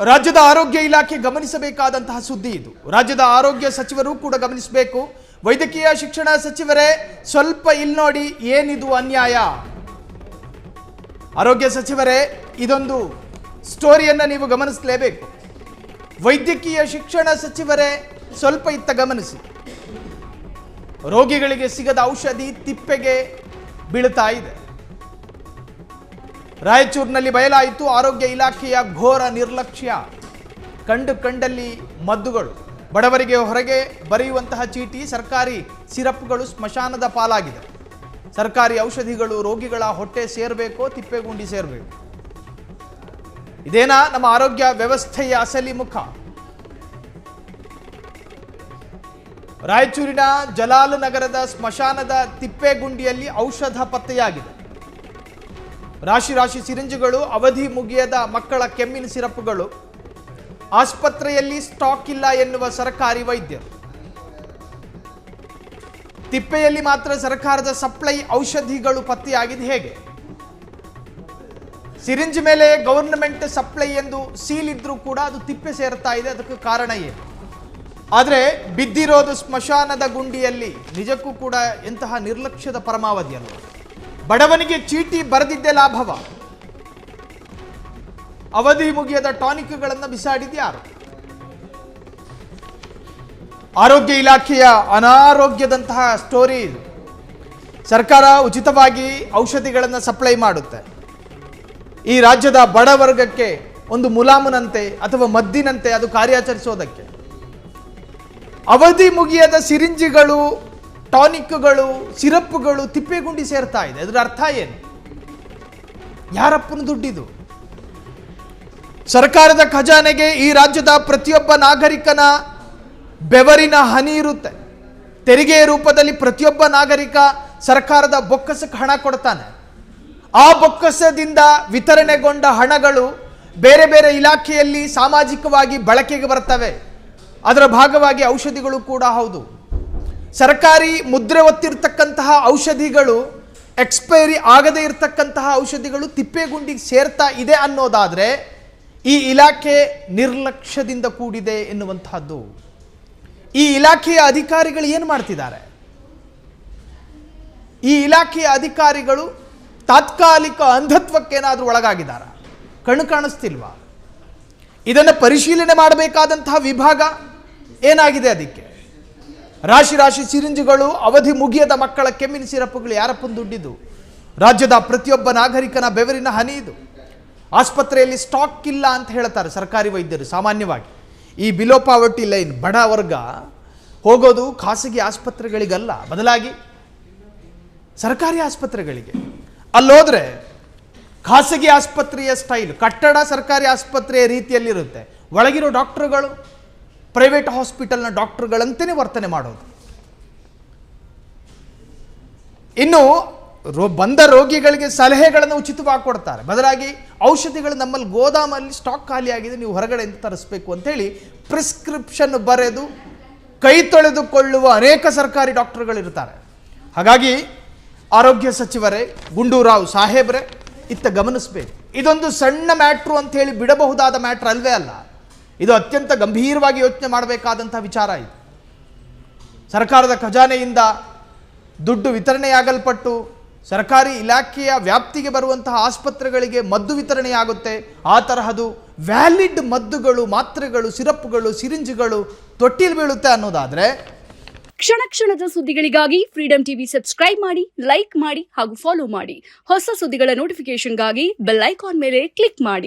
ರಾಜ್ಯದ ಆರೋಗ್ಯ ಇಲಾಖೆ ಗಮನಿಸಬೇಕಾದಂತಹ ಸುದ್ದಿ ಇದು. ರಾಜ್ಯದ ಆರೋಗ್ಯ ಸಚಿವರು ಕೂಡ ಗಮನಿಸಬೇಕು. ವೈದ್ಯಕೀಯ ಶಿಕ್ಷಣ ಸಚಿವರೇ ಸ್ವಲ್ಪ ಇಲ್ಲಿ ನೋಡಿ, ಏನಿದು ಅನ್ಯಾಯ. ಆರೋಗ್ಯ ಸಚಿವರೇ, ಇದೊಂದು ಸ್ಟೋರಿಯನ್ನು ನೀವು ಗಮನಿಸಲೇಬೇಕು. ವೈದ್ಯಕೀಯ ಶಿಕ್ಷಣ ಸಚಿವರೇ ಸ್ವಲ್ಪ ಇತ್ತ ಗಮನಿಸಿ. ರೋಗಿಗಳಿಗೆ ಸಿಗದ ಔಷಧಿ ತಿಪ್ಪೆಗೆ ಬೀಳುತ್ತಾ ಇದೆ. ರಾಯಚೂರಿನಲ್ಲಿ ಬಯಲಾಯಿತು ಆರೋಗ್ಯ ಇಲಾಖೆಯ ಘೋರ ನಿರ್ಲಕ್ಷ್ಯ. ಕಂಡಲ್ಲಿ ಮದ್ದುಗಳು, ಬಡವರಿಗೆ ಹೊರಗೆ ಬರೆಯುವಂತಹ ಚೀಟಿ, ಸರ್ಕಾರಿ ಸಿರಪ್ಗಳು ಸ್ಮಶಾನದ ಪಾಲಾಗಿದೆ. ಸರ್ಕಾರಿ ಔಷಧಿಗಳು ರೋಗಿಗಳ ಹೊಟ್ಟೆ ಸೇರಬೇಕೋ ತಿಪ್ಪೆಗುಂಡಿ ಸೇರಬೇಕು? ಇದೇನಾ ನಮ್ಮ ಆರೋಗ್ಯ ವ್ಯವಸ್ಥೆಯ ಅಸಲಿ ಮುಖ? ರಾಯಚೂರಿನ ಜಲಾಲ್ ನಗರದ ಸ್ಮಶಾನದ ತಿಪ್ಪೆಗುಂಡಿಯಲ್ಲಿ ಔಷಧ ಪತ್ತೆಯಾಗಿದೆ. ರಾಶಿ ಸಿರಿಂಜ್ಗಳು, ಅವಧಿ ಮುಗಿಯದ ಮಕ್ಕಳ ಕೆಮ್ಮಿನ ಸಿರಪ್ಗಳು. ಆಸ್ಪತ್ರೆಯಲ್ಲಿ ಸ್ಟಾಕ್ ಇಲ್ಲ ಎನ್ನುವ ಸರ್ಕಾರಿ ವೈದ್ಯರು. ತಿಪ್ಪೆಯಲ್ಲಿ ಮಾತ್ರ ಸರ್ಕಾರದ ಸಪ್ಲೈ ಔಷಧಿಗಳು ಪತ್ತೆಯಾಗಿದೆ. ಹೇಗೆ? ಸಿರಿಂಜ್ ಮೇಲೆ ಗವರ್ನಮೆಂಟ್ ಸಪ್ಲೈ ಎಂದು ಸೀಲ್ ಇದ್ರೂ ಕೂಡ ಅದು ತಿಪ್ಪೆ ಸೇರ್ತಾ ಇದೆ. ಅದಕ್ಕೆ ಕಾರಣ ಏನು? ಆದರೆ ಬಿದ್ದಿರೋದು ಸ್ಮಶಾನದ ಗುಂಡಿಯಲ್ಲಿ. ನಿಜಕ್ಕೂ ಕೂಡ ಎಂತಹ ನಿರ್ಲಕ್ಷ್ಯದ ಪರಮಾವಧಿ ಅಲ್ಲ. ಬಡವನಿಗೆ ಚೀಟಿ ಬರೆದಿದ್ದೇ ಲಾಭವ. ಅವಧಿ ಮುಗಿಯದ ಟಾನಿಕ್ಗಳನ್ನು ಬಿಸಾಡಿದ್ಯಾರು? ಆರೋಗ್ಯ ಇಲಾಖೆಯ ಅನಾರೋಗ್ಯದಂತಹ ಸ್ಟೋರಿ ಇದು. ಸರ್ಕಾರ ಉಚಿತವಾಗಿ ಔಷಧಿಗಳನ್ನು ಸಪ್ಲೈ ಮಾಡುತ್ತೆ. ಈ ರಾಜ್ಯದ ಬಡವರ್ಗಕ್ಕೆ ಒಂದು ಮುಲಾಮುನಂತೆ ಅಥವಾ ಮದ್ದಿನಂತೆ ಅದು ಕಾರ್ಯಾಚರಿಸೋದಕ್ಕೆ. ಅವಧಿ ಮುಗಿಯದ ಸಿರಿಂಜಿಗಳು, ಟಾನಿಕ್ಗಳು, ಸಿರಪ್ಗಳು ತಿಪ್ಪೆಗುಂಡಿ ಸೇರ್ತಾ ಇದೆ. ಅದರ ಅರ್ಥ ಏನು? ಯಾರಪ್ಪನ ದುಡ್ಡಿದು? ಸರ್ಕಾರದ ಖಜಾನೆಗೆ ಈ ರಾಜ್ಯದ ಪ್ರತಿಯೊಬ್ಬ ನಾಗರಿಕನ ಬೆವರಿನ ಹನಿ ಇರುತ್ತೆ. ತೆರಿಗೆಯ ರೂಪದಲ್ಲಿ ಪ್ರತಿಯೊಬ್ಬ ನಾಗರಿಕ ಸರ್ಕಾರದ ಬೊಕ್ಕಸಕ್ಕೆ ಹಣ ಕೊಡ್ತಾನೆ. ಆ ಬೊಕ್ಕಸದಿಂದ ವಿತರಣೆಗೊಂಡ ಹಣಗಳು ಬೇರೆ ಬೇರೆ ಇಲಾಖೆಯಲ್ಲಿ ಸಾಮಾಜಿಕವಾಗಿ ಬಳಕೆಗೆ ಬರ್ತವೆ. ಅದರ ಭಾಗವಾಗಿ ಔಷಧಿಗಳು ಕೂಡ ಹೌದು. ಸರ್ಕಾರಿ ಮುದ್ರೆ ಒತ್ತಿರ್ತಕ್ಕಂತಹ ಔಷಧಿಗಳು, ಎಕ್ಸ್ಪೈರಿ ಆಗದೇ ಇರತಕ್ಕಂತಹ ಔಷಧಿಗಳು ತಿಪ್ಪೆಗುಂಡಿಗೆ ಸೇರ್ತಾ ಇದೆ ಅನ್ನೋದಾದರೆ ಈ ಇಲಾಖೆ ನಿರ್ಲಕ್ಷ್ಯದಿಂದ ಕೂಡಿದೆ ಎನ್ನುವಂತಹದ್ದು. ಈ ಇಲಾಖೆಯ ಅಧಿಕಾರಿಗಳು ಏನು ಮಾಡ್ತಿದ್ದಾರೆ? ಈ ಇಲಾಖೆಯ ಅಧಿಕಾರಿಗಳು ತಾತ್ಕಾಲಿಕ ಅಂಧತ್ವಕ್ಕೇನಾದರೂ ಒಳಗಾಗಿದ್ದಾರಾ? ಕಣ್ಣು ಕಾಣಿಸ್ತಿಲ್ವಾ? ಇದನ್ನು ಪರಿಶೀಲನೆ ಮಾಡಬೇಕಾದಂತಹ ವಿಭಾಗ ಏನಾಗಿದೆ? ಅದಕ್ಕೆ ರಾಶಿ ಸಿರಿಂಜ್ಗಳು, ಅವಧಿ ಮುಗಿಯದ ಮಕ್ಕಳ ಕೆಮ್ಮಿನ ಸಿರಪ್ಗಳು ಯಾರಪ್ಪನ ದುಡ್ಡಿದು? ರಾಜ್ಯದ ಪ್ರತಿಯೊಬ್ಬ ನಾಗರಿಕನ ಬೆವರಿನ ಹನಿ ಇದು. ಆಸ್ಪತ್ರೆಯಲ್ಲಿ ಸ್ಟಾಕ್ ಇಲ್ಲ ಅಂತ ಹೇಳ್ತಾರೆ ಸರ್ಕಾರಿ ವೈದ್ಯರು. ಸಾಮಾನ್ಯವಾಗಿ ಈ ಬಿಲೋ ಪಾವರ್ಟಿ ಲೈನ್ ಬಡ ವರ್ಗ ಹೋಗೋದು ಖಾಸಗಿ ಆಸ್ಪತ್ರೆಗಳಿಗಲ್ಲ, ಬದಲಾಗಿ ಸರ್ಕಾರಿ ಆಸ್ಪತ್ರೆಗಳಿಗೆ. ಅಲ್ಲೋದ್ರೆ ಖಾಸಗಿ ಆಸ್ಪತ್ರೆಯ ಸ್ಟೈಲ್, ಕಟ್ಟಡ ಸರ್ಕಾರಿ ಆಸ್ಪತ್ರೆಯ ರೀತಿಯಲ್ಲಿರುತ್ತೆ. ಒಳಗಿರೋ ಡಾಕ್ಟರ್ಗಳು ಪ್ರೈವೇಟ್ ಹಾಸ್ಪಿಟಲ್ನ ಡಾಕ್ಟರ್ಗಳಂತೆಯೇ ವರ್ತನೆ ಮಾಡೋದು. ಇನ್ನು ಬಂದ ರೋಗಿಗಳಿಗೆ ಸಲಹೆಗಳನ್ನು ಉಚಿತವಾಗಿ ಕೊಡ್ತಾರೆ. ಬದಲಾಗಿ ಔಷಧಿಗಳು ನಮ್ಮಲ್ಲಿ ಗೋದಾಮಲ್ಲಿ ಸ್ಟಾಕ್ ಖಾಲಿಯಾಗಿದೆ, ನೀವು ಹೊರಗಡೆಯಿಂದ ತರಿಸಬೇಕು ಅಂತೇಳಿ ಪ್ರಿಸ್ಕ್ರಿಪ್ಷನ್ ಬರೆದು ಕೈ ತೊಳೆದುಕೊಳ್ಳುವ ಅನೇಕ ಸರ್ಕಾರಿ ಡಾಕ್ಟರ್ಗಳಿರ್ತಾರೆ. ಹಾಗಾಗಿ ಆರೋಗ್ಯ ಸಚಿವರೇ, ಗುಂಡೂರಾವ್ ಸಾಹೇಬ್ರೆ ಇತ್ತ ಗಮನಿಸಬೇಕು. ಇದೊಂದು ಸಣ್ಣ ಮ್ಯಾಟ್ರು ಅಂತ ಹೇಳಿ ಬಿಡಬಹುದಾದ ಮ್ಯಾಟ್ರ್ ಅಲ್ವೇ ಅಲ್ಲ. ಇದು ಅತ್ಯಂತ ಗಂಭೀರವಾಗಿ ಯೋಚನೆ ಮಾಡಬೇಕಾದಂಥ ವಿಚಾರ. ಇದು ಸರ್ಕಾರದ ಖಜಾನೆಯಿಂದ ದುಡ್ಡು ವಿತರಣೆಯಾಗಲ್ಪಟ್ಟು ಸರ್ಕಾರಿ ಇಲಾಖೆಯ ವ್ಯಾಪ್ತಿಗೆ ಬರುವಂತಹ ಆಸ್ಪತ್ರೆಗಳಿಗೆ ಮದ್ದು ವಿತರಣೆಯಾಗುತ್ತೆ. ಆ ತರಹದು ವ್ಯಾಲಿಡ್ ಮದ್ದುಗಳು, ಮಾತ್ರೆಗಳು, ಸಿರಪ್ಗಳು, ಸಿರಿಂಜ್ಗಳು ತೊಟ್ಟಿಲ್ ಬೀಳುತ್ತೆ ಅನ್ನೋದಾದ್ರೆ, ಕ್ಷಣದ ಸುದ್ದಿಗಳಿಗಾಗಿ ಫ್ರೀಡಂ ಟಿವಿ ಸಬ್ಸ್ಕ್ರೈಬ್ ಮಾಡಿ, ಲೈಕ್ ಮಾಡಿ ಹಾಗೂ ಫಾಲೋ ಮಾಡಿ. ಹೊಸ ಸುದ್ದಿಗಳ ನೋಟಿಫಿಕೇಶನ್ಗಾಗಿ ಬೆಲ್ ಐಕಾನ್ ಮೇಲೆ ಕ್ಲಿಕ್ ಮಾಡಿ.